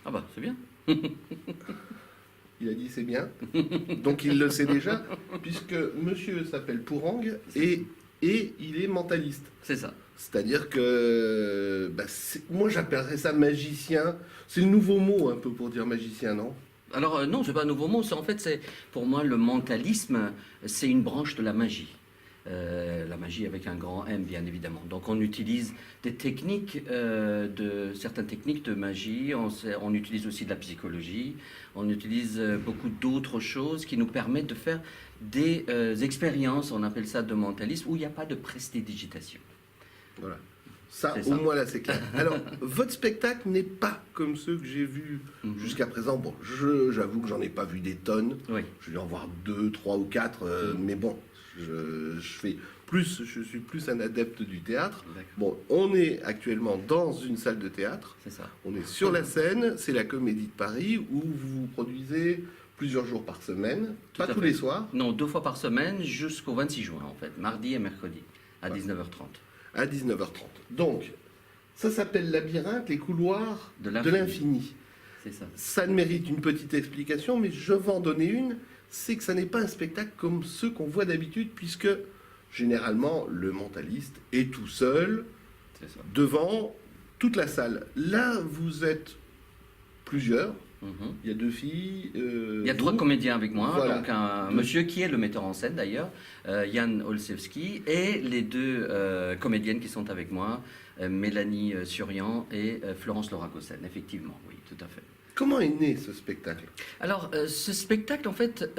Ah bah, c'est bien. Il a dit c'est bien. Donc il le sait déjà, puisque monsieur s'appelle Pourang et il est mentaliste. C'est ça. C'est-à-dire que moi j'appellerais ça magicien. C'est le nouveau mot un peu pour dire magicien, non? Alors non, c'est pas un nouveau mot. En fait, c'est pour moi le mentalisme, c'est une branche de la magie. La magie avec un grand M, bien évidemment. Donc on utilise des techniques, certaines techniques de magie, on utilise aussi de la psychologie, on utilise beaucoup d'autres choses qui nous permettent de faire des expériences, on appelle ça de mentalisme, où il n'y a pas de prestidigitation. Voilà. Ça, C'est au ça. moins là, c'est clair. Alors, votre spectacle n'est pas comme ceux que j'ai vus jusqu'à présent. Bon, j'avoue que j'en ai pas vu des tonnes. Oui. Je vais en voir 2, 3 ou 4, mais bon, je suis plus un adepte du théâtre. D'accord. Bon, on est actuellement dans une salle de théâtre. C'est ça. On est sur la scène, c'est la Comédie de Paris, où vous produisez plusieurs jours par semaine, Tout pas à tous fait. les soirs, Non, 2 fois par semaine jusqu'au 26 juin, en fait, mardi et mercredi, à Voilà. 19h30. à 19h30. Donc, ça s'appelle Labyrinthe, les couloirs De de l'infini. C'est ça. Ça mérite une petite explication, mais je vais en donner une. C'est que ça n'est pas un spectacle comme ceux qu'on voit d'habitude, puisque généralement le mentaliste est tout seul C'est ça. devant toute la salle. Là, vous êtes plusieurs. Mhm. Il y a 2 filles. Il y a 3 vous. comédiens avec moi, Voilà. donc un monsieur qui est le metteur en scène d'ailleurs, Jan Olszewski, et les 2 comédiennes qui sont avec moi, Mélanie Surian et Florence Laura Gossen, effectivement, oui, tout à fait. Comment est né ce spectacle? Alors, ce spectacle, en fait,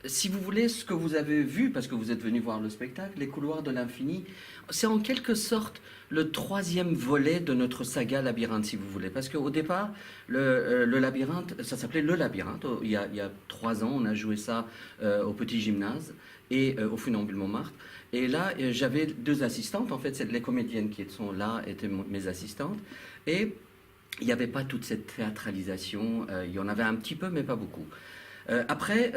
si vous voulez, ce que vous avez vu, parce que vous êtes venu voir le spectacle, Les couloirs de l'infini, c'est en quelque sorte le 3e volet de notre saga Labyrinthe, si vous voulez. Parce qu'au départ, le Labyrinthe, ça s'appelait Le Labyrinthe. Il y a 3 ans, on a joué ça au Petit Gymnase et au Funambule Montmartre. Et là, j'avais 2 assistantes. En fait, les comédiennes qui sont là étaient mes assistantes. Et il n'y avait pas toute cette théâtralisation. Il y en avait un petit peu, mais pas beaucoup. Après,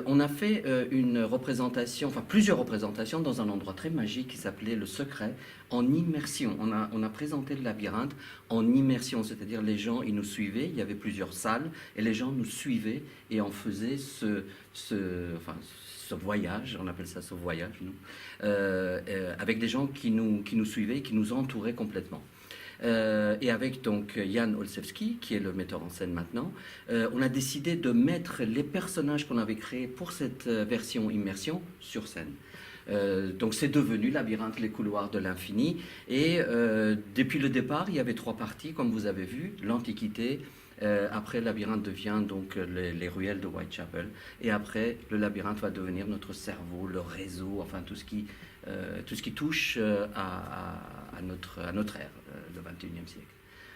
on a fait une représentation, enfin plusieurs représentations dans un endroit très magique qui s'appelait Le Secret, en immersion. On a présenté le labyrinthe en immersion, c'est-à-dire les gens, ils nous suivaient, il y avait plusieurs salles, et les gens nous suivaient et on faisait ce voyage, on appelle ça ce voyage, nous, avec des gens qui nous suivaient, qui nous entouraient complètement. Et avec donc Jan Olszewski, qui est le metteur en scène maintenant, on a décidé de mettre les personnages qu'on avait créés pour cette version immersion sur scène. Donc c'est devenu Labyrinthe, les couloirs de l'infini. Et depuis le départ, il y avait 3 parties, comme vous avez vu, l'Antiquité. Après, Labyrinthe devient donc les ruelles de Whitechapel. Et après, le labyrinthe va devenir notre cerveau, le réseau, enfin tout ce qui touche à notre ère, le 21e siècle.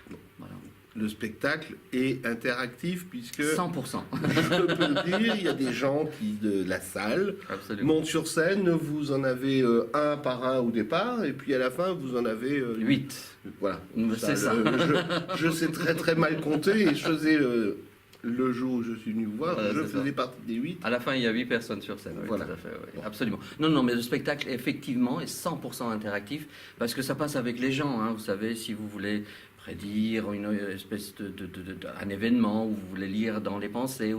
Bon, voilà. Le spectacle est interactif puisque, 100%. je peux le dire, il y a des gens qui, de la salle, Absolument. montent sur scène, vous en avez un par un au départ, et puis à la fin, vous en avez 8. Voilà. C'est ça. Je sais très très mal compter, et je faisais le jour où je suis venu vous voir, Voilà, je c'est faisais ça. partie des 8. À la fin, il y a 8 personnes sur scène. Oui, Voilà. tout à fait, oui, Bon. absolument. Non, mais le spectacle, effectivement, est 100% interactif parce que ça passe avec les gens. Hein. Vous savez, si vous voulez prédire une espèce un événement ou vous voulez lire dans les pensées,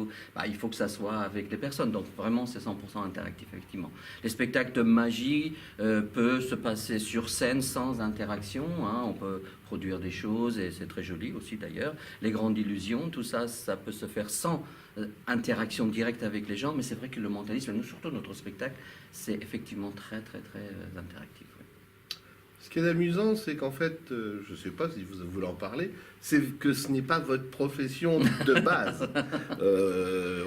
il faut que ça soit avec les personnes. Donc vraiment, c'est 100% interactif, effectivement. Les spectacles de magie peuvent se passer sur scène sans interaction. Hein. On peut produire des choses et c'est très joli aussi d'ailleurs. Les grandes illusions, tout ça, ça peut se faire sans interaction directe avec les gens, mais c'est vrai que le mentalisme, nous, surtout notre spectacle, c'est effectivement très, très, très interactif. Oui. Ce qui est amusant, c'est qu'en fait, je ne sais pas si vous voulez en parler, c'est que ce n'est pas votre profession de base.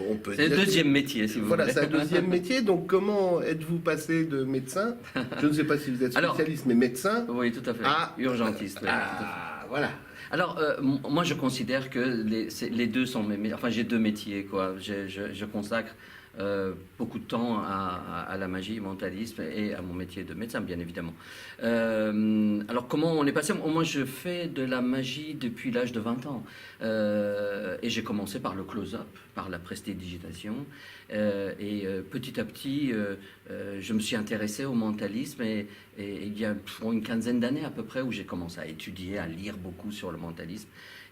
On peut C'est dire le 2e métier, si vous voilà, voulez. c'est un 2e métier. Donc, comment êtes-vous passé de médecin, je ne sais pas si vous êtes spécialiste, mais médecin, Oui, tout à fait. à Urgentiste. Oui, tout à fait. voilà. Alors, moi, je considère que les 2 sont mes métiers. Enfin, j'ai 2 métiers, quoi. Je consacre beaucoup de temps à la magie, au mentalisme et à mon métier de médecin, bien évidemment. Alors, comment on est passé? Moi, je fais de la magie depuis l'âge de 20 ans. Et j'ai commencé par le close-up, par la prestidigitation. Et petit à petit, je me suis intéressé au mentalisme et il y a une quinzaine d'années à peu près où j'ai commencé à étudier, à lire beaucoup sur le mentalisme.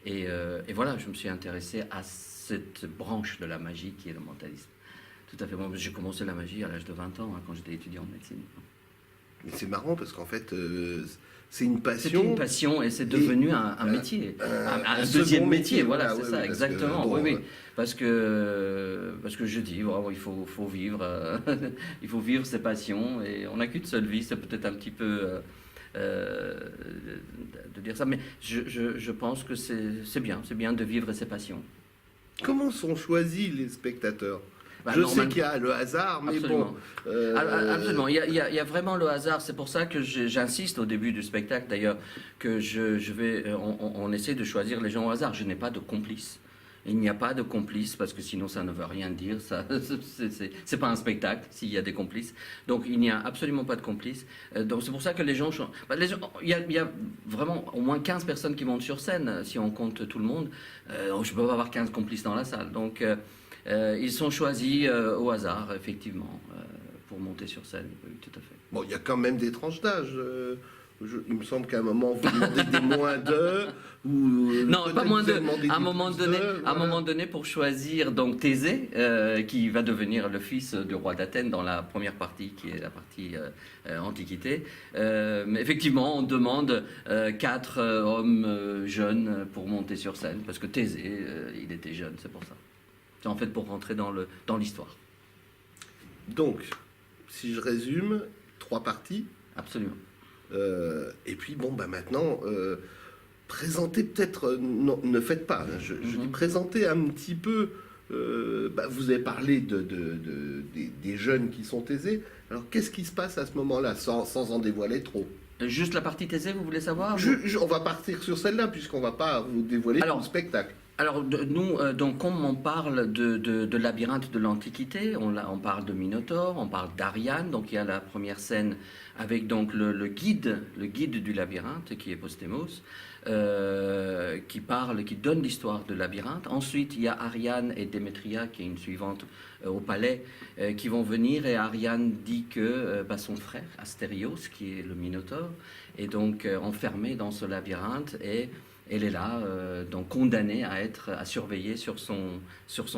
Et voilà, je me suis intéressé à cette branche de la magie qui est le mentalisme. Tout à fait. Moi, j'ai commencé la magie à l'âge de 20 ans, hein, quand j'étais étudiant en médecine. Mais c'est marrant parce qu'en fait, c'est une C'est passion. une passion et c'est devenu un métier, un second deuxième métier. Voilà, Ah, c'est ouais, ça, ouais, parce que, exactement. bon, Oui, oui. Parce que je dis, wow, faut vivre, il faut vivre ses passions et on n'a qu'une seule vie. C'est peut-être un petit peu de dire ça, mais je pense que c'est bien de vivre ses passions. comment sont choisis les spectateurs? Bah, Je sais normalement- qu'il y a le hasard, mais Absolument. bon. Absolument, il y a vraiment le hasard. C'est pour ça que j'insiste au début du spectacle, d'ailleurs, que on essaie de choisir les gens au hasard. Je n'ai pas de complice. Il n'y a pas de complice parce que sinon ça ne veut rien dire. Ça, c'est pas un spectacle s'il y a des complices. Donc il n'y a absolument pas de complice. Donc c'est pour ça que les gens, il y a vraiment au moins 15 personnes qui montent sur scène si on compte tout le monde. Je peux pas avoir 15 complices dans la salle. Donc ils sont choisis au hasard, effectivement, pour monter sur scène. Oui, tout à fait. Bon, il y a quand même des tranches d'âge. Il me semble qu'à un moment, vous demandez des moins d'eux. Non, pas moins de. À un voilà. moment donné, pour choisir donc Thésée, qui va devenir le fils du roi d'Athènes dans la première partie, qui est la partie Antiquité. Mais effectivement, on demande 4 hommes jeunes pour monter sur scène, parce que Thésée, il était jeune, c'est pour ça. C'est en fait pour rentrer dans l'histoire. Donc, si je résume, 3 parties. Absolument. Et puis, bon, bah maintenant, présentez peut-être, non, ne faites pas, hein, je dis présentez un petit peu, vous avez parlé des jeunes qui sont aisés, alors qu'est-ce qui se passe à ce moment-là, sans en dévoiler trop? Juste la partie Thésée, vous voulez savoir? On va partir sur celle-là, puisqu'on ne va pas vous dévoiler tout le spectacle. Alors, nous, donc, comme on parle de labyrinthe de l'Antiquité, on parle de Minotaure, on parle d'Ariane, donc il y a la première scène avec donc le guide du labyrinthe, qui est Postémos, qui donne l'histoire du labyrinthe. Ensuite, il y a Ariane et Démétria, qui est une suivante au palais, qui vont venir, et Ariane dit que son frère, Astérios, qui est le Minotaure, est donc enfermé dans ce labyrinthe, et elle est là, donc condamnée à surveiller sur son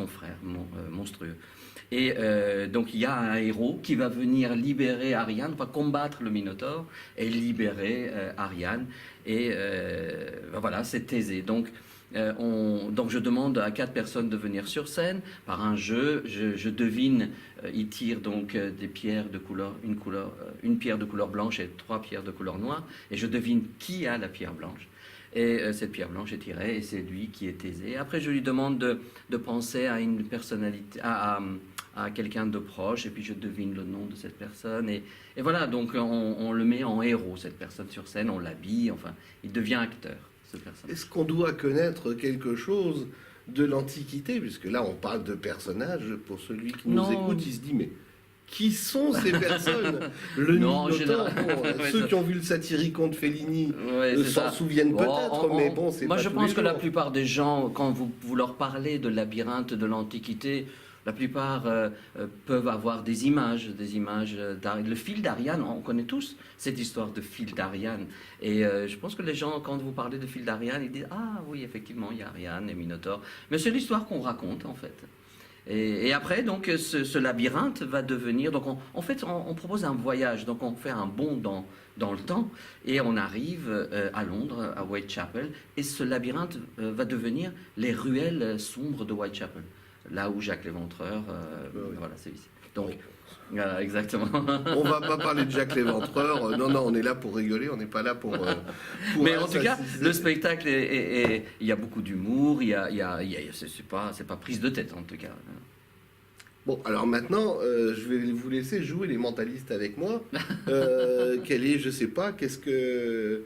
frère monstrueux. Et donc il y a un héros qui va venir libérer Ariane, va combattre le Minotaure et libérer Ariane. Et voilà, c'est Thésée. Donc je demande à 4 personnes de venir sur scène par un jeu. Je devine, ils tirent donc des pierres de couleur, une pierre de couleur blanche et 3 pierres de couleur noire, et je devine qui a la pierre blanche. Et cette pierre blanche est tirée, et c'est lui qui est Thésée. Après, je lui demande de penser à une personnalité, à quelqu'un de proche, et puis je devine le nom de cette personne. Et voilà, donc on le met en héros, cette personne sur scène, on l'habille, enfin, il devient acteur, cette personne. Est-ce qu'on doit connaître quelque chose de l'Antiquité? Puisque là, on parle de personnages. Pour celui qui nous écoute, il se dit, mais qui sont ces personnes? Le Minotaure, ceux qui ont vu le Satyricon de Fellini s'en souviennent peut-être, mais bon, c'est pas. Moi, je pense que la plupart des gens, quand vous leur parlez de labyrinthe de l'Antiquité, la plupart peuvent avoir des images d'Ariane. Le fil d'Ariane, on connaît tous cette histoire de fil d'Ariane. Et je pense que les gens, quand vous parlez de fil d'Ariane, ils disent « Ah oui, effectivement, il y a Ariane et Minotaure ». Mais c'est l'histoire qu'on raconte, en fait. Et après, donc, ce labyrinthe va devenir... Donc, en fait, on propose un voyage. Donc, on fait un bond dans le temps, et on arrive à Londres, à Whitechapel. Et ce labyrinthe va devenir les ruelles sombres de Whitechapel. Là où Jacques l'Éventreur... Voilà, c'est ici. Donc, voilà, exactement. On va pas parler de Jacques l'Éventreur. Non, on est là pour rigoler, on n'est pas là pour mais en tout cas, le spectacle, il y a beaucoup d'humour, c'est pas prise de tête, en tout cas. Bon, alors maintenant, je vais vous laisser jouer les mentalistes avec moi. Quel est, je sais pas, qu'est-ce que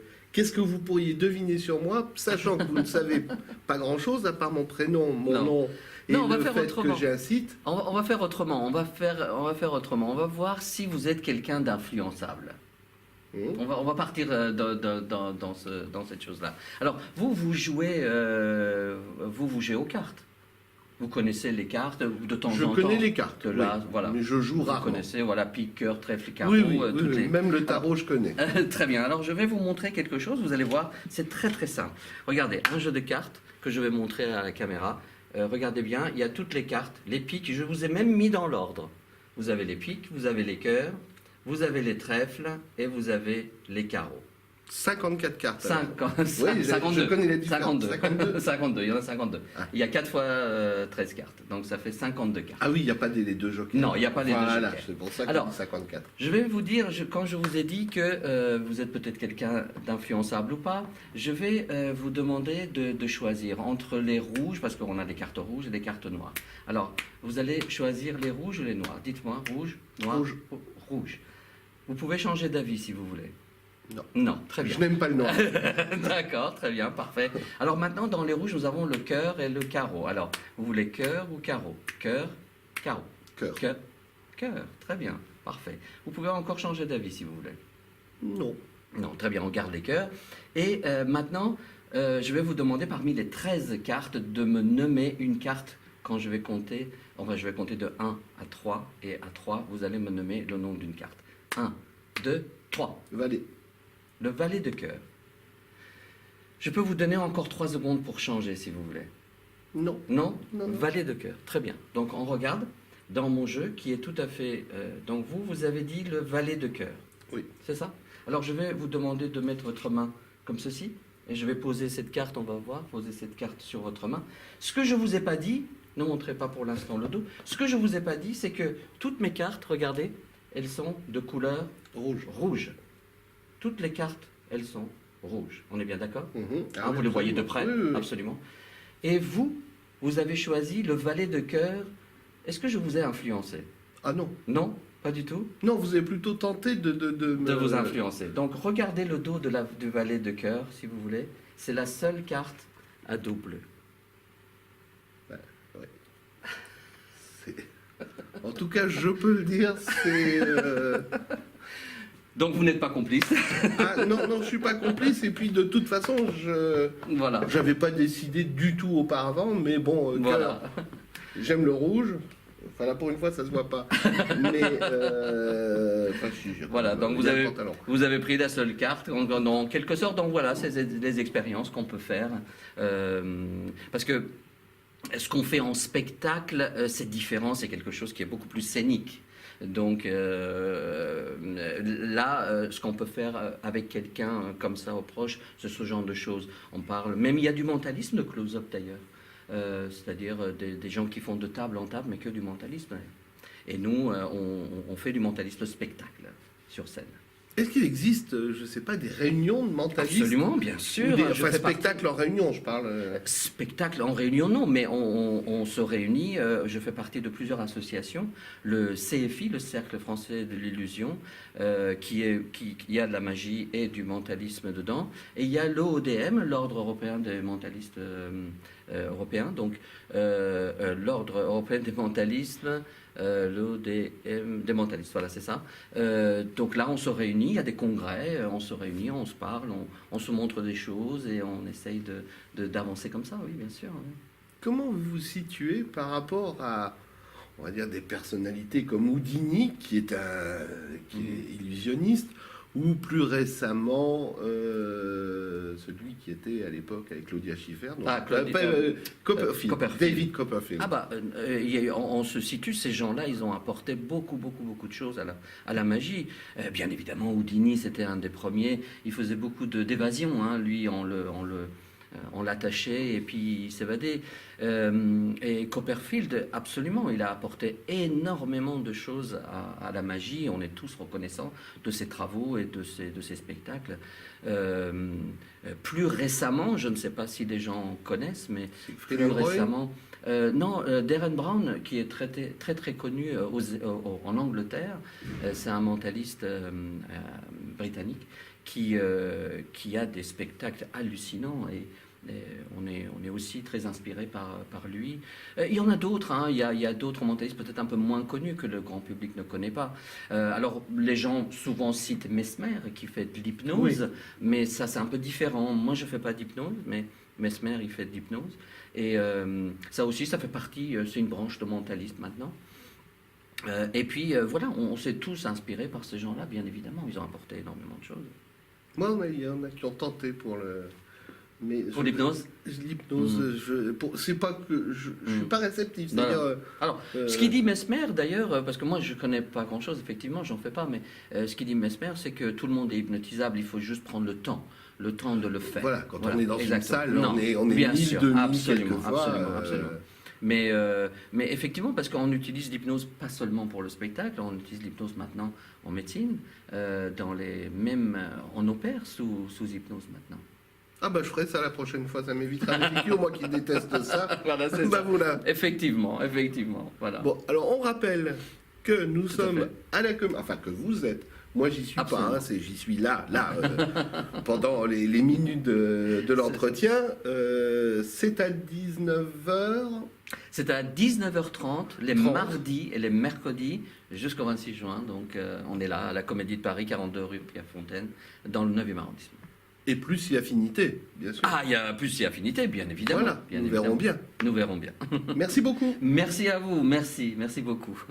vous pourriez deviner sur moi, sachant que vous ne savez pas grand-chose, à part mon prénom, mon nom... Et on va faire fait autrement. Que j'ai un site. On va faire autrement. On va faire autrement. On va voir si vous êtes quelqu'un d'influençable. On va partir dans cette chose-là. Alors, vous jouez aux cartes. Vous connaissez les cartes de temps en temps. Je connais les cartes. Là, oui, voilà. Mais je joue rarement. Vous connaissez, voilà, pique, cœur, trèfle, carreau. Oui, même le tarot, je connais. Très bien. Alors, je vais vous montrer quelque chose. Vous allez voir, c'est très très simple. Regardez, un jeu de cartes que je vais montrer à la caméra. Regardez bien, il y a toutes les cartes, les piques, je vous ai même mis dans l'ordre. Vous avez les piques, vous avez les cœurs, vous avez les trèfles et vous avez les carreaux. 54 cartes. alors. 52. Je connais les différentes. 52. 52, il y en a 52. Ah. Il y a 4 fois 13 cartes, donc ça fait 52 cartes. Ah oui, il n'y a pas les deux jokers. Non, il n'y a pas les deux Voilà, jokers. c'est pour ça que Alors, 54. Je vais vous dire, quand je vous ai dit que vous êtes peut-être quelqu'un d'influençable ou pas, je vais vous demander de choisir entre les rouges, parce qu'on a des cartes rouges et des cartes noires. Alors, vous allez choisir les rouges ou les noirs. Dites-moi, rouge, noir, Rouge. rouge. Vous pouvez changer d'avis si vous voulez. Non. Non, très bien. Je n'aime pas le noir. D'accord, très bien, parfait. Alors maintenant, dans les rouges, nous avons le cœur et le carreau. Alors, vous voulez cœur ou carreau? Cœur, carreau. Cœur. Cœur, cœur, très bien, parfait. Vous pouvez encore changer d'avis si vous voulez. Non. Non, très bien, on garde les cœurs. Et maintenant, je vais vous demander parmi les 13 cartes de me nommer une carte quand je vais compter. Enfin, je vais compter de 1 à 3. Et à 3, vous allez me nommer le nom d'une carte. 1, 2, 3. Valet. Le valet de cœur. Je peux vous donner encore 3 secondes pour changer si vous voulez. Non. Non, Non, non. Valet de cœur. Très bien. Donc on regarde dans mon jeu qui est tout à fait... donc vous avez dit le valet de cœur. Oui. C'est ça? Alors je vais vous demander de mettre votre main comme ceci. Et je vais poser cette carte, on va voir, poser cette carte sur votre main. Ce que je ne vous ai pas dit, ne montrez pas pour l'instant le dos, ce que je ne vous ai pas dit, c'est que toutes mes cartes, regardez, elles sont de couleur Rouge. rouge. Toutes les cartes, elles sont rouges. On est bien d'accord? Mhm. Hein, vous les voyez de près? Oui, oui, oui. Absolument. Et vous avez choisi le valet de cœur. Est-ce que je vous ai influencé? Ah non. Non, pas du tout. Non, vous avez plutôt tenté de De vous influencer. Donc regardez le dos du valet de cœur, si vous voulez. C'est la seule carte à dos bleu. C'est- En tout cas, je peux le dire, c'est... Donc vous n'êtes pas complice. Ah, non, non, je suis pas complice. Et puis, de toute façon, Voilà. j'avais pas décidé du tout auparavant. Mais bon, Voilà. j'aime le rouge. Enfin, là, pour une fois, ça se voit pas. Mais... enfin, si, Voilà, donc il y a le pantalon. vous avez pris la seule carte, en quelque sorte. Donc voilà, c'est les expériences qu'on peut faire. Parce que ce qu'on fait en spectacle, c'est différent, c'est quelque chose qui est beaucoup plus scénique. Donc là, ce qu'on peut faire avec quelqu'un comme ça au proche, c'est ce genre de choses. On parle, même il y a du mentalisme de close-up d'ailleurs. C'est-à-dire des gens qui font de table en table, mais que du mentalisme. Et nous, on fait du mentalisme spectacle sur scène. Est-ce qu'il existe, je sais pas, des réunions de mentalistes? Absolument, bien sûr. Ou des, Je enfin, fais partie- spectacle en réunion, je parle. Spectacle en réunion, non, mais on se réunit. Je fais partie de plusieurs associations. Le CFI, le Cercle français de l'illusion, qui a de la magie et du mentalisme dedans. Et il y a l'ODM, l'Ordre européen des mentalistes européens. Donc, l'Ordre européen des mentalistes. L'ODM des mentalistes, voilà, c'est ça. Donc là, on se réunit, il y a des congrès, on se réunit, on se parle, on se montre des choses et on essaye d'avancer comme ça, oui, bien sûr. Oui. Comment vous vous situez par rapport à, on va dire, des personnalités comme Houdini, qui est illusionniste, ou plus récemment celui qui était à l'époque avec Claudia Schiffer, donc, Copperfield, David Copperfield. Ah bah, on se situe, ces gens-là, ils ont apporté beaucoup de choses à la magie. Bien évidemment, Houdini, c'était un des premiers. Il faisait beaucoup d'évasion, hein. Lui, on l'attachait et puis il s'évadait. Et Copperfield, absolument, il a apporté énormément de choses à la magie. On est tous reconnaissants de ses travaux et de ses spectacles. Plus récemment, je ne sais pas si les gens connaissent, mais plus récemment... non, Darren Brown, qui est très connu en Angleterre, c'est un mentaliste britannique qui a des spectacles hallucinants et on est aussi très inspiré par lui. Il y en a d'autres, hein. Il y a d'autres mentalistes peut-être un peu moins connus que le grand public ne connaît pas. Alors les gens souvent citent Mesmer qui fait de l'hypnose, oui. Mais ça c'est un peu différent. Moi je fais pas d'hypnose, mais Mesmer il fait de l'hypnose. Et ça aussi ça fait partie, c'est une branche de mentalisme maintenant. Et puis voilà, on s'est tous inspirés par ces gens-là, bien évidemment. Ils ont apporté énormément de choses. Moi, il y en a qui ont tenté pour Mais Pour l'hypnose? L'hypnose, c'est pas que je suis pas réceptif. C'est-à-dire, alors, ce qu'il dit Mesmer, d'ailleurs, parce que moi je connais pas grand-chose, effectivement, j'en fais pas, mais ce qu'il dit Mesmer, c'est que tout le monde est hypnotisable, il faut juste prendre le temps de le faire. Voilà, quand on est dans une salle, non, on est bien 1000, sûr, 2000 absolument, quelquefois. absolument. Mais effectivement, parce qu'on utilise l'hypnose pas seulement pour le spectacle, on utilise l'hypnose maintenant en médecine, on opère sous hypnose maintenant. Ah bah je ferai ça la prochaine fois, ça m'évitera les piqûres, moi qui déteste ça. Voilà, c'est bah ça. voilà. Effectivement, voilà. Bon, alors on rappelle que nous Tout à sommes fait. à la enfin que vous êtes. Moi j'y suis Absolument. pas, j'y suis là, pendant les minutes de l'entretien. C'est à 19h. C'est à 19h30, les 30. mardis et les mercredis, jusqu'au 26 juin. Donc on est là, à la Comédie de Paris, 42 rue Pierre-Fontaine, dans le 9e arrondissement. Et plus si affinité, bien sûr. Ah, il y a plus si affinité, bien évidemment. Voilà, bien nous évidemment. verrons bien. Nous verrons bien. Merci beaucoup. Merci à vous, merci beaucoup.